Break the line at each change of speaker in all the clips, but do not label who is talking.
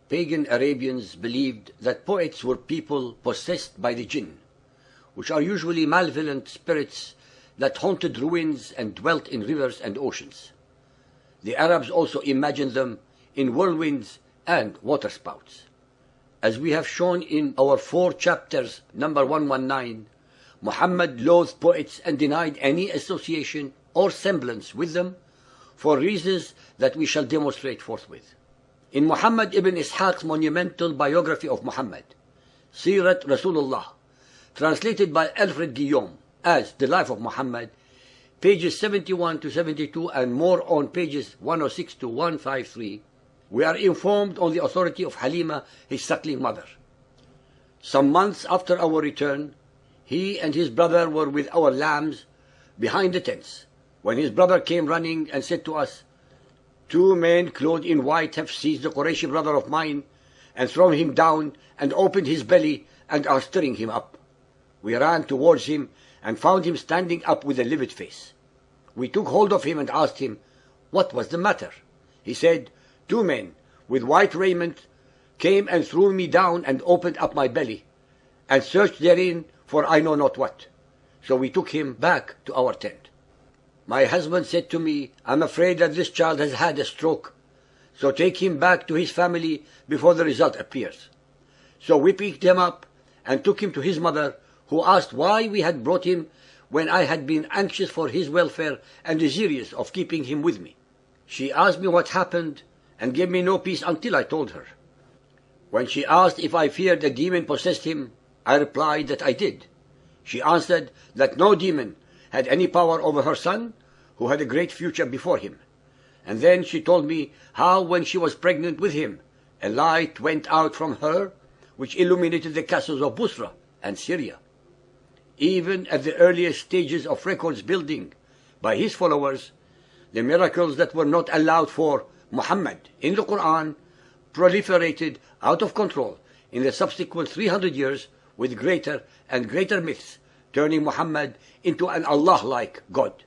Pagan Arabians believed that poets were people possessed by the jinn, which are usually malevolent spirits that haunted ruins and dwelt in rivers and oceans. The Arabs also imagined them in whirlwinds and waterspouts. As we have shown in our 4 chapters, number 119, Muhammad loathed poets and denied any association or semblance with them for reasons that we shall demonstrate forthwith. In Muhammad ibn Ishaq's monumental biography of Muhammad, Sirat Rasulullah, translated by Alfred Guillaume as The Life of Muhammad, pages 71 to 72 and more on pages 106 to 153, we are informed on the authority of Halima, his suckling mother. Some months after our return, he and his brother were with our lambs behind the tents, when his brother came running and said to us, "2 men clothed in white have seized the Qurayshi brother of mine and thrown him down and opened his belly and are stirring him up." We ran towards him and found him standing up with a livid face. We took hold of him and asked him what was the matter. He said, "2 men with white raiment came and threw me down and opened up my belly, and searched therein for I know not what." So we took him back to our tent. My husband said to me, "I'm afraid that this child has had a stroke, so take him back to his family before the result appears." So we picked him up and took him to his mother, who asked why we had brought him when I had been anxious for his welfare and desirous of keeping him with me. She asked me what happened and gave me no peace until I told her. When she asked if I feared a demon possessed him, I replied that I did. She answered that no demon had any power over her son, who had a great future before him. And then she told me how when she was pregnant with him, a light went out from her, which illuminated the castles of Busra and Syria. Even at the earliest stages of records building by his followers, the miracles that were not allowed for Muhammad in the Quran proliferated out of control in the subsequent 300 years with greater and greater myths, turning Muhammad into an Allah-like God.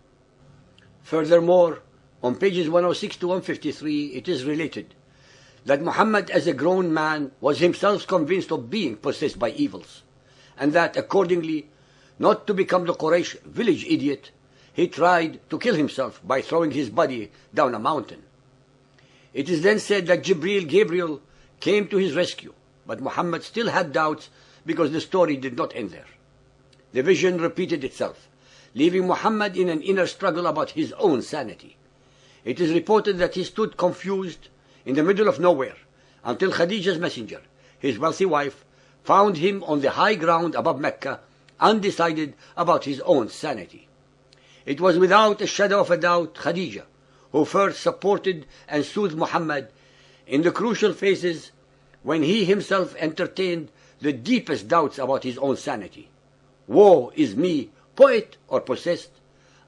Furthermore, on pages 106 to 153, it is related that Muhammad as a grown man was himself convinced of being possessed by evils, and that accordingly, not to become the Quraysh village idiot, he tried to kill himself by throwing his body down a mountain. It is then said that Gabriel came to his rescue, but Muhammad still had doubts because the story did not end there. The vision repeated itself, leaving Muhammad in an inner struggle about his own sanity. It is reported that he stood confused in the middle of nowhere until Khadija's messenger, his wealthy wife, found him on the high ground above Mecca, undecided about his own sanity. It was without a shadow of a doubt Khadija who first supported and soothed Muhammad in the crucial phases when he himself entertained the deepest doubts about his own sanity. "Woe is me, poet or possessed?"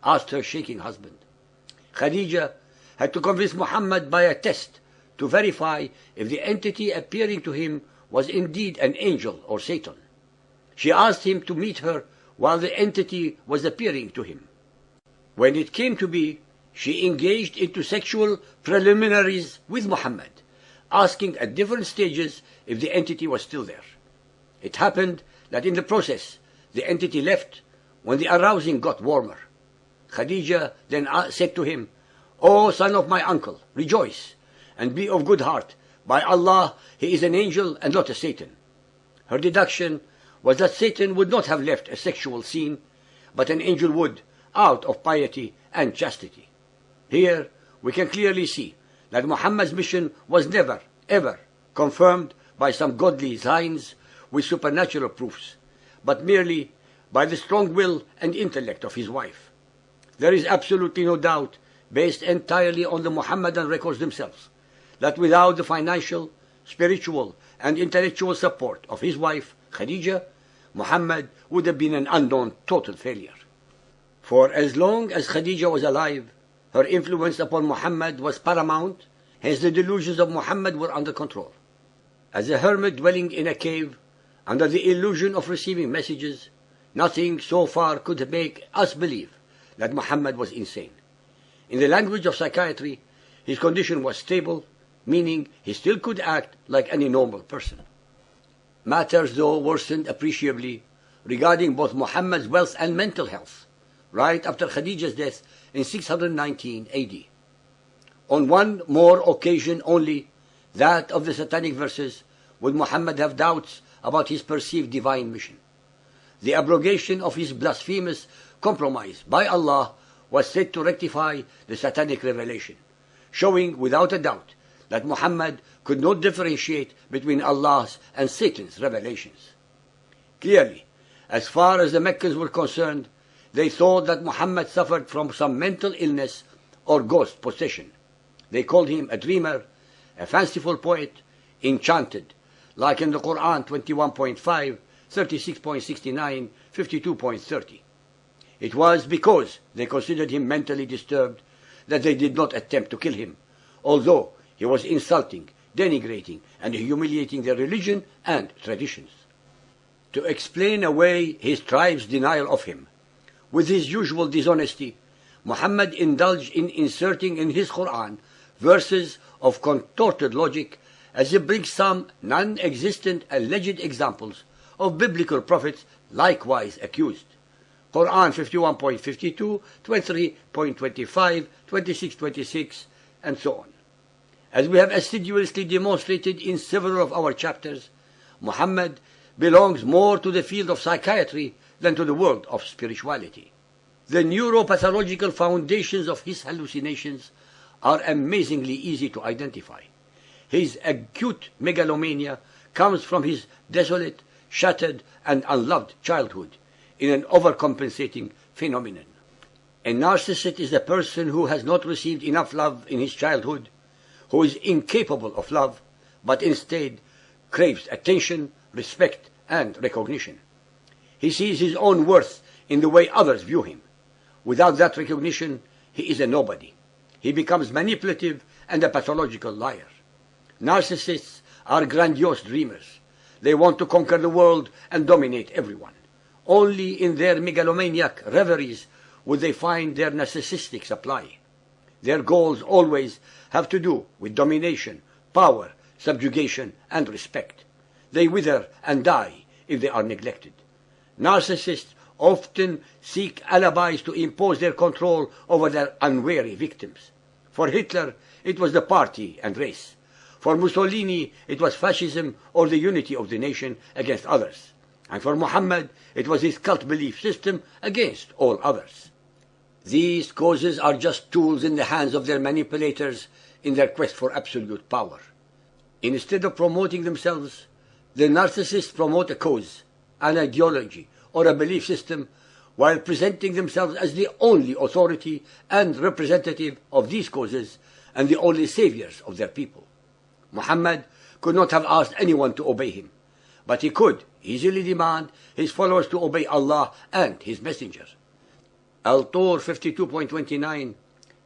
asked her shaking husband. Khadija had to convince Muhammad by a test to verify if the entity appearing to him was indeed an angel or Satan. She asked him to meet her while the entity was appearing to him. When it came to be, she engaged into sexual preliminaries with Muhammad, asking at different stages if the entity was still there. It happened that in the process, the entity left when the arousing got warmer. Khadija then said to him, "O son of my uncle, rejoice and be of good heart. By Allah, he is an angel and not a Satan." Her deduction was that Satan would not have left a sexual scene, but an angel would, out of piety and chastity. Here we can clearly see that Muhammad's mission was never, ever confirmed by some godly signs with supernatural proofs, but merely by the strong will and intellect of his wife. There is absolutely no doubt, based entirely on the Muhammadan records themselves, that without the financial, spiritual, and intellectual support of his wife, Khadija, Muhammad would have been an unknown total failure. For as long as Khadija was alive, her influence upon Muhammad was paramount, hence the delusions of Muhammad were under control. As a hermit dwelling in a cave, under the illusion of receiving messages, nothing so far could make us believe that Muhammad was insane. In the language of psychiatry, his condition was stable, meaning he still could act like any normal person. Matters, though, worsened appreciably regarding both Muhammad's wealth and mental health, right after Khadija's death in 619 AD. On one more occasion only, that of the satanic verses, would Muhammad have doubts about his perceived divine mission. The abrogation of his blasphemous compromise by Allah was said to rectify the satanic revelation, showing without a doubt that Muhammad could not differentiate between Allah's and Satan's revelations. Clearly, as far as the Meccans were concerned, they thought that Muhammad suffered from some mental illness or ghost possession. They called him a dreamer, a fanciful poet, enchanted, like in the Quran 21.5, 36.69, 52.30. It was because they considered him mentally disturbed that they did not attempt to kill him, although he was insulting, denigrating, and humiliating their religion and traditions. To explain away his tribe's denial of him, with his usual dishonesty, Muhammad indulged in inserting in his Quran verses of contorted logic as he brings some non-existent alleged examples of biblical prophets likewise accused. Quran 51.52, 23.25, 26.26, and so on. As we have assiduously demonstrated in several of our chapters, Muhammad belongs more to the field of psychiatry than to the world of spirituality. The neuropathological foundations of his hallucinations are amazingly easy to identify. His acute megalomania comes from his desolate, shattered, and unloved childhood in an overcompensating phenomenon. A narcissist is a person who has not received enough love in his childhood, who is incapable of love, but instead craves attention, respect, and recognition. He sees his own worth in the way others view him. Without that recognition, he is a nobody. He becomes manipulative and a pathological liar. Narcissists are grandiose dreamers. They want to conquer the world and dominate everyone. Only in their megalomaniac reveries would they find their narcissistic supply. Their goals always have to do with domination, power, subjugation, and respect. They wither and die if they are neglected. Narcissists often seek alibis to impose their control over their unwary victims. For Hitler, it was the party and race. For Mussolini, it was fascism or the unity of the nation against others. And for Muhammad, it was his cult belief system against all others. These causes are just tools in the hands of their manipulators in their quest for absolute power. Instead of promoting themselves, the narcissists promote a cause, an ideology, or a belief system, while presenting themselves as the only authority and representative of these causes and the only saviors of their people. Muhammad could not have asked anyone to obey him, but he could easily demand his followers to obey Allah and his messenger. Al-Tur 52.29,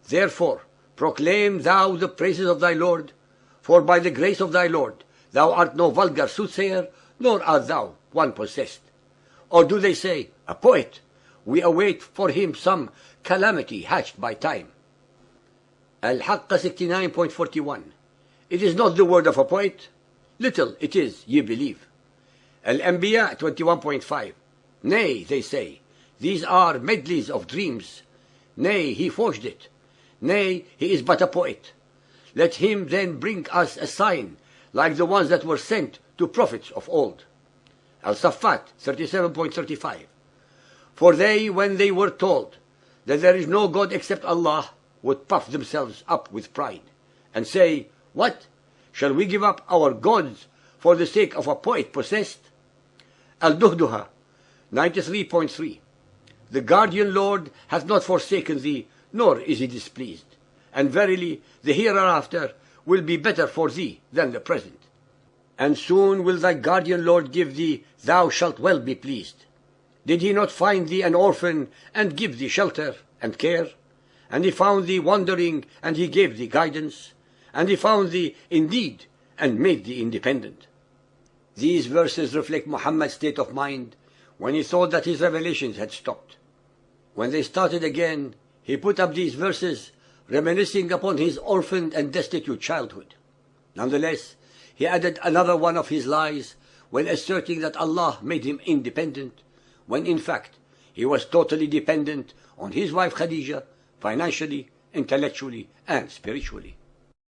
Therefore, proclaim thou the praises of thy Lord, for by the grace of thy Lord thou art no vulgar soothsayer, nor art thou one possessed. Or do they say, a poet? We await for him some calamity hatched by time. Al-Haqqa 69.41, It is not the word of a poet. Little it is, ye believe. Al-Anbiya 21.5, Nay, they say, these are medleys of dreams. Nay, he forged it. Nay, he is but a poet. Let him then bring us a sign, like the ones that were sent to prophets of old. Al-Saffat 37.35, For they, when they were told that there is no God except Allah, would puff themselves up with pride, and say, What? Shall we give up our gods for the sake of a poet possessed? Al-Duhduha 93.3, The guardian Lord hath not forsaken thee, nor is he displeased. And verily, the hereafter will be better for thee than the present. And soon will thy guardian Lord give thee, thou shalt well be pleased. Did he not find thee an orphan, and give thee shelter and care? And he found thee wandering, and he gave thee guidance? And he found thee indeed, and made thee independent? These verses reflect Muhammad's state of mind when he thought that his revelations had stopped. When they started again, he put up these verses, reminiscing upon his orphaned and destitute childhood. Nonetheless, he added another one of his lies when asserting that Allah made him independent, when in fact he was totally dependent on his wife Khadija, financially, intellectually, and spiritually.